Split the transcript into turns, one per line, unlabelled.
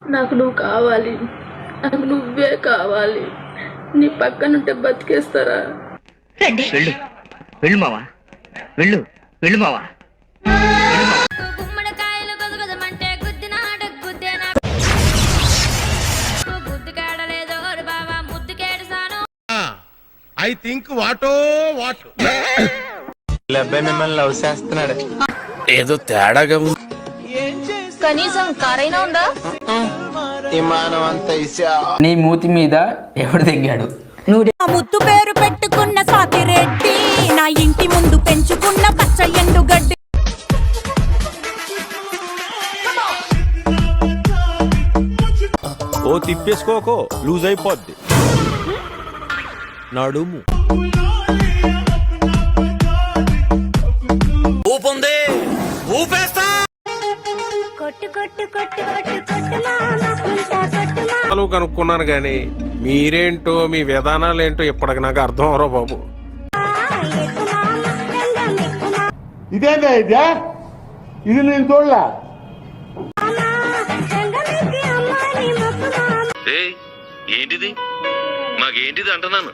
నాకు నువ్వు కావాలి, నాకు నువ్వే కావాలి. నీ పక్కనుంటే బతికేస్తారా?
వెళ్ళు వెళ్ళు మావా, వెళ్ళు వెళ్ళు మావా.
ఐ థింక్ వాటో వాట్
అబ్బాయి మిమ్మల్ని లవ్ చేస్తున్నాడు.
ఏదో తేడాగా
కనీసం కారైనా ఉందా?
విమానం అంతా ఇసా.
నీ మూతి మీద ఎవడు తెగాడు?
ముద్దు పేరు పెట్టుకున్న సాకిరెడ్డి, నా ఇంటి ముందు పెంచుకున్న పచ్చ ఎండుగడ్డి.
ఓ తిప్పేసుకోకో, లూజ్ అయిపోద్ది నడుము.
ఊపుంది, ఊపేస్తా. కనుక్కున్నాను గాని మీరేంటో మీ విధానాలు ఏంటో ఇప్పటికి నాకు అర్థం అవరో బాబు.
ఇదేంటా ఇదే? ఇది నేను చూడలా.
ఏంటిది? మాకేంటిది అంటున్నాను.